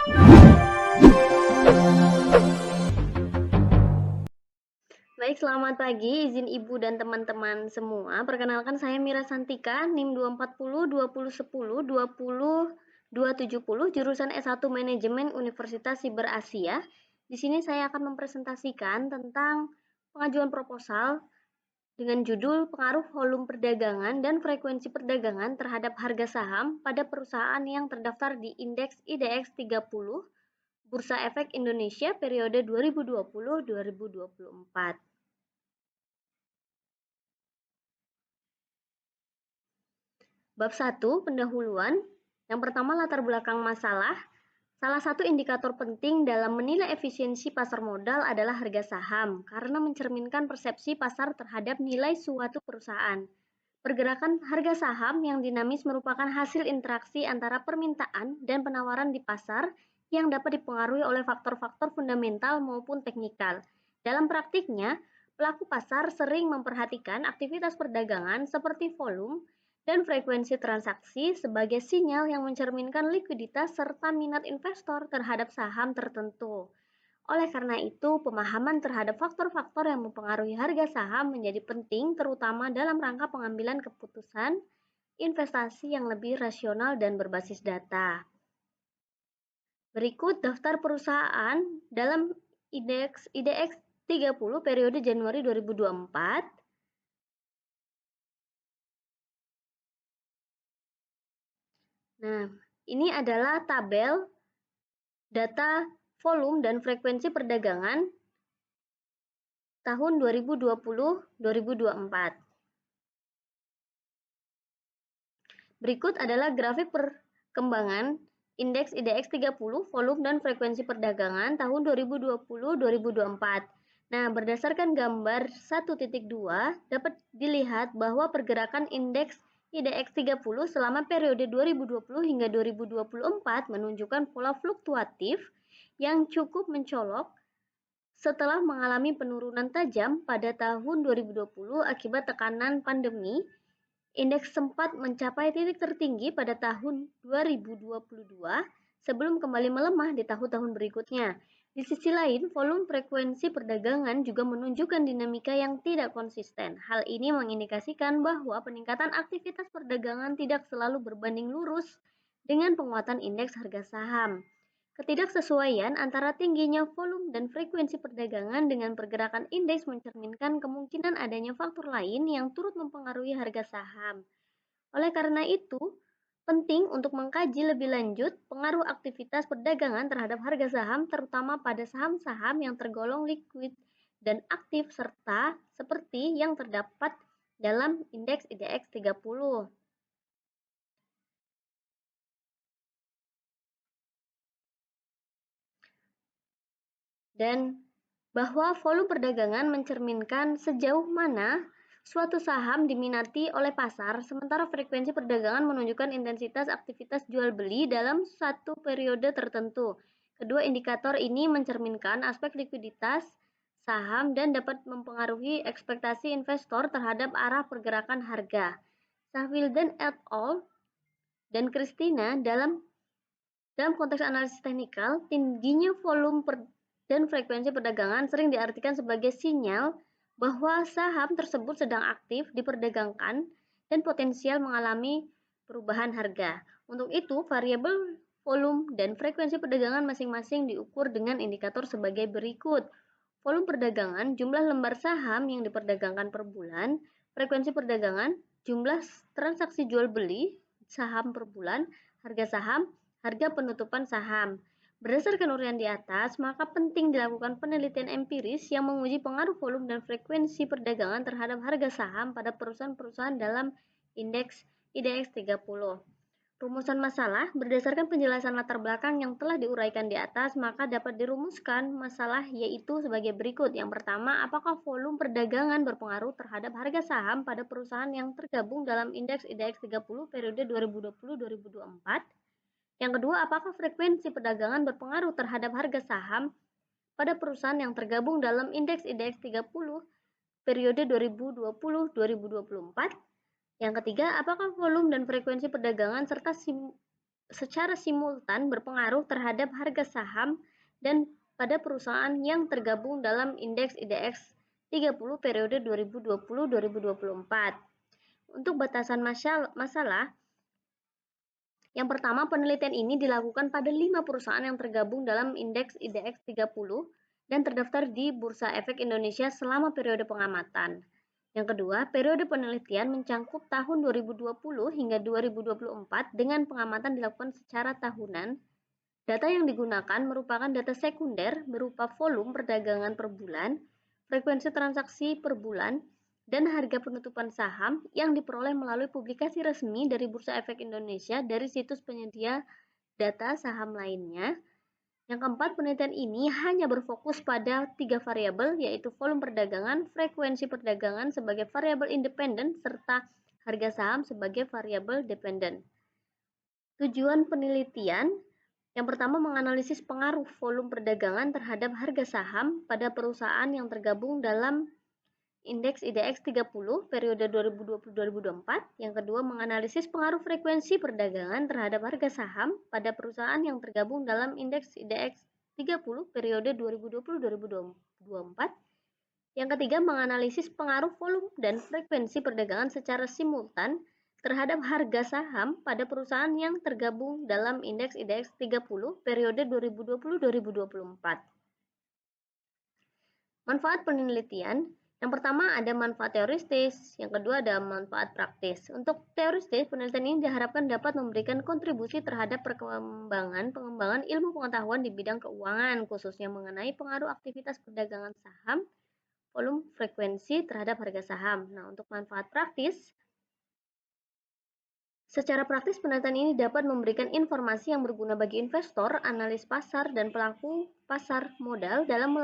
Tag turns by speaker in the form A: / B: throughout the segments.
A: Baik, selamat pagi izin Ibu dan teman-teman semua. Perkenalkan saya Mira Santika, NIM 240 2010 20270, jurusan S1 Manajemen Universitas Siber Asia. Di sini saya akan mempresentasikan tentang pengajuan proposal dengan judul Pengaruh Volume Perdagangan dan Frekuensi Perdagangan terhadap Harga Saham pada perusahaan yang terdaftar di Indeks IDX 30 Bursa Efek Indonesia periode 2020-2024. Bab 1, pendahuluan. Yang pertama, latar belakang masalah. Salah satu indikator penting dalam menilai efisiensi pasar modal adalah harga saham, karena mencerminkan persepsi pasar terhadap nilai suatu perusahaan. Pergerakan harga saham yang dinamis merupakan hasil interaksi antara permintaan dan penawaran di pasar yang dapat dipengaruhi oleh faktor-faktor fundamental maupun teknikal. Dalam praktiknya, pelaku pasar sering memperhatikan aktivitas perdagangan seperti volume dan frekuensi transaksi sebagai sinyal yang mencerminkan likuiditas serta minat investor terhadap saham tertentu. Oleh karena itu, pemahaman terhadap faktor-faktor yang mempengaruhi harga saham menjadi penting, terutama dalam rangka pengambilan keputusan investasi yang lebih rasional dan berbasis data. Berikut daftar perusahaan dalam IDX 30 periode Januari 2024. Nah, ini adalah tabel data volume dan frekuensi perdagangan tahun 2020-2024. Berikut adalah grafik perkembangan Indeks IDX 30 volume dan frekuensi perdagangan tahun 2020-2024. Nah, berdasarkan gambar 1.2 dapat dilihat bahwa pergerakan indeks IDX 30 selama periode 2020 hingga 2024 menunjukkan pola fluktuatif yang cukup mencolok setelah mengalami penurunan tajam pada tahun 2020 akibat tekanan pandemi. Indeks sempat mencapai titik tertinggi pada tahun 2022 sebelum kembali melemah di tahun-tahun berikutnya. Di sisi lain, volume frekuensi perdagangan juga menunjukkan dinamika yang tidak konsisten. Hal ini mengindikasikan bahwa peningkatan aktivitas perdagangan tidak selalu berbanding lurus dengan penguatan indeks harga saham. Ketidaksesuaian antara tingginya volume dan frekuensi perdagangan dengan pergerakan indeks mencerminkan kemungkinan adanya faktor lain yang turut mempengaruhi harga saham. Oleh karena itu, penting untuk mengkaji lebih lanjut pengaruh aktivitas perdagangan terhadap harga saham, terutama pada saham-saham yang tergolong liquid dan aktif serta seperti yang terdapat dalam indeks IDX 30. Dan bahwa volume perdagangan mencerminkan sejauh mana suatu saham diminati oleh pasar, sementara frekuensi perdagangan menunjukkan intensitas aktivitas jual beli dalam satu periode tertentu. Kedua indikator ini mencerminkan aspek likuiditas saham dan dapat mempengaruhi ekspektasi investor terhadap arah pergerakan harga. Sahwildan et al. Dan Christina dalam konteks analisis teknikal, tingginya volume dan frekuensi perdagangan sering diartikan sebagai sinyal bahwa saham tersebut sedang aktif diperdagangkan dan potensial mengalami perubahan harga. Untuk itu, variabel volume dan frekuensi perdagangan masing-masing diukur dengan indikator sebagai berikut. Volume perdagangan, jumlah lembar saham yang diperdagangkan per bulan, frekuensi perdagangan, jumlah transaksi jual beli saham per bulan, harga saham, harga penutupan saham. Berdasarkan uraian di atas, maka penting dilakukan penelitian empiris yang menguji pengaruh volume dan frekuensi perdagangan terhadap harga saham pada perusahaan-perusahaan dalam indeks IDX 30. Rumusan masalah berdasarkan penjelasan latar belakang yang telah diuraikan di atas, maka dapat dirumuskan masalah yaitu sebagai berikut. Yang pertama, apakah volume perdagangan berpengaruh terhadap harga saham pada perusahaan yang tergabung dalam indeks IDX 30 periode 2020-2024? Yang kedua, apakah frekuensi perdagangan berpengaruh terhadap harga saham pada perusahaan yang tergabung dalam indeks IDX 30 periode 2020-2024? Yang ketiga, apakah volume dan frekuensi perdagangan serta secara simultan berpengaruh terhadap harga saham dan pada perusahaan yang tergabung dalam indeks IDX 30 periode 2020-2024. Untuk batasan masalah, yang pertama, penelitian ini dilakukan pada 5 perusahaan yang tergabung dalam indeks IDX 30 dan terdaftar di Bursa Efek Indonesia selama periode pengamatan. Yang kedua, periode penelitian mencangkup tahun 2020 hingga 2024 dengan pengamatan dilakukan secara tahunan. Data yang digunakan merupakan data sekunder berupa volume perdagangan per bulan, frekuensi transaksi per bulan, dan harga penutupan saham yang diperoleh melalui publikasi resmi dari Bursa Efek Indonesia dari situs penyedia data saham lainnya. Yang keempat, penelitian ini hanya berfokus pada 3 variabel, yaitu volume perdagangan, frekuensi perdagangan sebagai variabel independen, serta harga saham sebagai variabel dependen. Tujuan penelitian yang pertama, menganalisis pengaruh volume perdagangan terhadap harga saham pada perusahaan yang tergabung dalam indeks IDX 30 periode 2020-2024. Yang kedua, menganalisis pengaruh frekuensi perdagangan terhadap harga saham pada perusahaan yang tergabung dalam indeks IDX 30 periode 2020-2024. Yang ketiga, menganalisis pengaruh volume dan frekuensi perdagangan secara simultan terhadap harga saham pada perusahaan yang tergabung dalam indeks IDX 30 periode 2020-2024. Manfaat penelitian. Yang pertama ada manfaat teoristis, yang kedua ada manfaat praktis. Untuk teoristis, penelitian ini diharapkan dapat memberikan kontribusi terhadap pengembangan ilmu pengetahuan di bidang keuangan, khususnya mengenai pengaruh aktivitas perdagangan saham, volume, frekuensi terhadap harga saham. Nah, untuk manfaat praktis, secara praktis penelitian ini dapat memberikan informasi yang berguna bagi investor, analis pasar, dan pelaku pasar modal dalam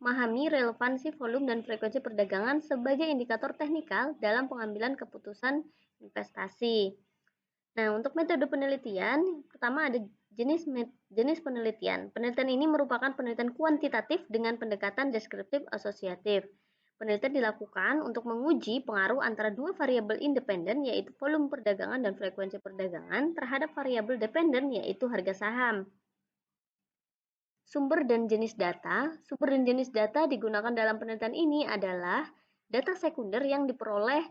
A: memahami relevansi volume dan frekuensi perdagangan sebagai indikator teknikal dalam pengambilan keputusan investasi. Nah, untuk metode penelitian, pertama ada jenis penelitian. Penelitian ini merupakan penelitian kuantitatif dengan pendekatan deskriptif asosiatif. Penelitian dilakukan untuk menguji pengaruh antara dua variabel independen, yaitu volume perdagangan dan frekuensi perdagangan, terhadap variabel dependen, yaitu harga saham. Sumber dan jenis data. Sumber dan jenis data digunakan dalam penelitian ini adalah data sekunder yang diperoleh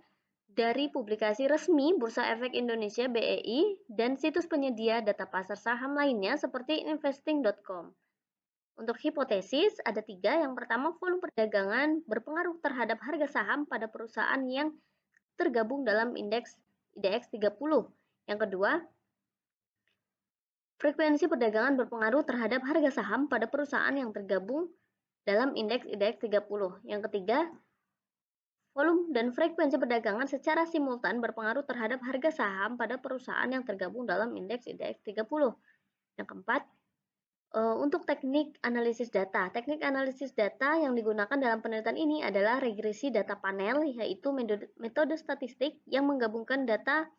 A: dari publikasi resmi Bursa Efek Indonesia (BEI) dan situs penyedia data pasar saham lainnya seperti investing.com. Untuk hipotesis ada 3. Yang pertama, volume perdagangan berpengaruh terhadap harga saham pada perusahaan yang tergabung dalam indeks IDX 30. Yang kedua, frekuensi perdagangan berpengaruh terhadap harga saham pada perusahaan yang tergabung dalam indeks IDX 30. Yang ketiga, volume dan frekuensi perdagangan secara simultan berpengaruh terhadap harga saham pada perusahaan yang tergabung dalam indeks IDX 30. Yang keempat, untuk teknik analisis data. Teknik analisis data yang digunakan dalam penelitian ini adalah regresi data panel, yaitu metode statistik yang menggabungkan data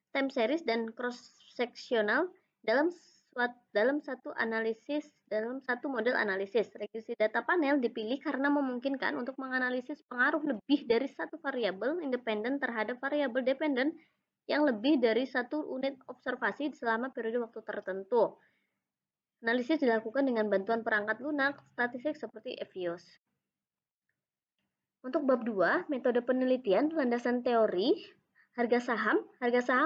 A: time series dan cross-sectional dalam satu model analisis. Regresi data panel dipilih karena memungkinkan untuk menganalisis pengaruh lebih dari satu variabel independen terhadap variabel dependen yang lebih dari satu unit observasi selama periode waktu tertentu. Analisis dilakukan dengan bantuan perangkat lunak statistik seperti EVIOS. Untuk bab 2, metode penelitian landasan teori. Harga saham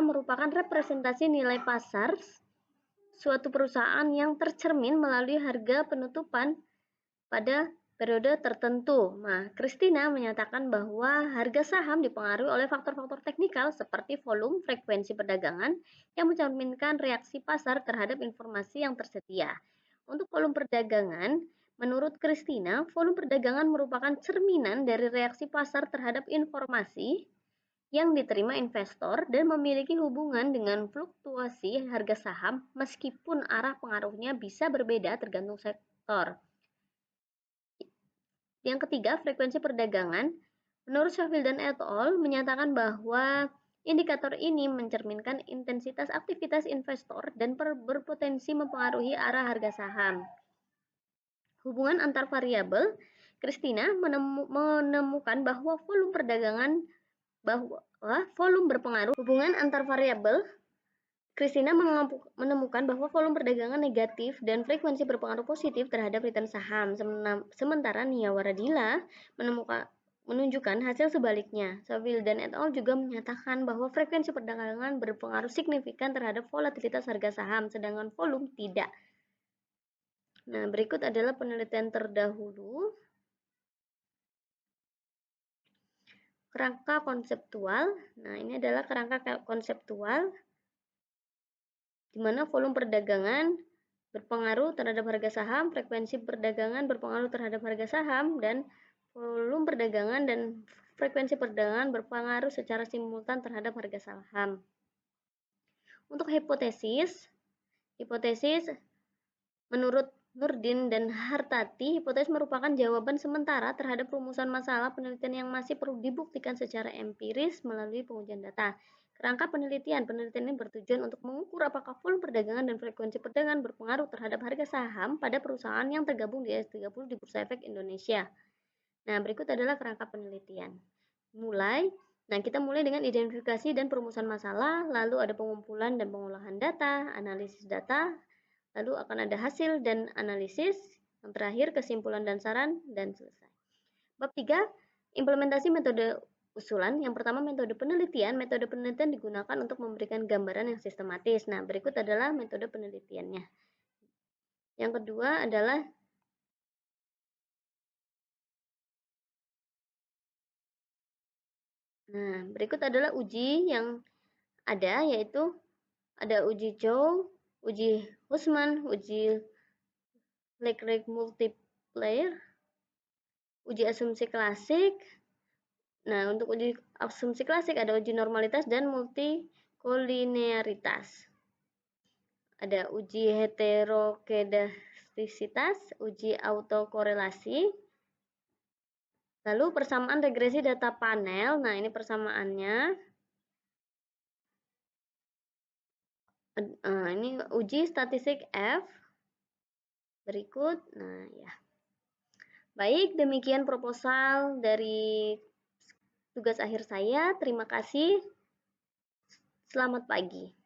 A: merupakan representasi nilai pasar suatu perusahaan yang tercermin melalui harga penutupan pada periode tertentu. Nah, Christina menyatakan bahwa harga saham dipengaruhi oleh faktor-faktor teknikal seperti volume, frekuensi perdagangan yang mencerminkan reaksi pasar terhadap informasi yang tersedia. Untuk volume perdagangan, menurut Christina, volume perdagangan merupakan cerminan dari reaksi pasar terhadap informasi yang diterima investor dan memiliki hubungan dengan fluktuasi harga saham meskipun arah pengaruhnya bisa berbeda tergantung sektor. Yang ketiga, frekuensi perdagangan. Menurut Sheffield dan et al. Menyatakan bahwa indikator ini mencerminkan intensitas aktivitas investor dan berpotensi mempengaruhi arah harga saham. Hubungan antar variabel. Christina menemukan bahwa volume berpengaruh. Hubungan antar variabel. Christina menemukan bahwa volume perdagangan negatif dan frekuensi berpengaruh positif terhadap return saham. Sementara Nia Waradila menunjukkan hasil sebaliknya. Wildan et al. Juga menyatakan bahwa frekuensi perdagangan berpengaruh signifikan terhadap volatilitas harga saham, sedangkan volume tidak. Nah, berikut adalah penelitian terdahulu. Kerangka konseptual. Nah, ini adalah kerangka konseptual di mana volume perdagangan berpengaruh terhadap harga saham, frekuensi perdagangan berpengaruh terhadap harga saham, dan volume perdagangan dan frekuensi perdagangan berpengaruh secara simultan terhadap harga saham. Untuk hipotesis menurut Nurdin dan Hartati, hipotesis merupakan jawaban sementara terhadap rumusan masalah penelitian yang masih perlu dibuktikan secara empiris melalui pengujian data. Kerangka penelitian ini bertujuan untuk mengukur apakah volume perdagangan dan frekuensi perdagangan berpengaruh terhadap harga saham pada perusahaan yang tergabung di S30 di Bursa Efek Indonesia. Nah, berikut adalah kerangka penelitian. Kita mulai dengan identifikasi dan perumusan masalah, lalu ada pengumpulan dan pengolahan data, analisis data, lalu akan ada hasil dan analisis, yang terakhir kesimpulan dan saran, dan selesai. Bab 3, implementasi metode usulan. Yang pertama, metode penelitian. Metode penelitian digunakan untuk memberikan gambaran yang sistematis. Nah, berikut adalah metode penelitiannya. Yang kedua adalah berikut adalah uji yang ada, yaitu ada uji Chow, uji Hussman, uji Leclerc multiplier, uji asumsi klasik. Nah, untuk uji asumsi klasik ada uji normalitas dan multikolinearitas. Ada uji heterokedastisitas, uji autokorelasi. Lalu persamaan regresi data panel. Nah, ini persamaannya. Ini uji statistik F. Berikut. Nah, ya. Baik, demikian proposal dari tugas akhir saya. Terima kasih. Selamat pagi.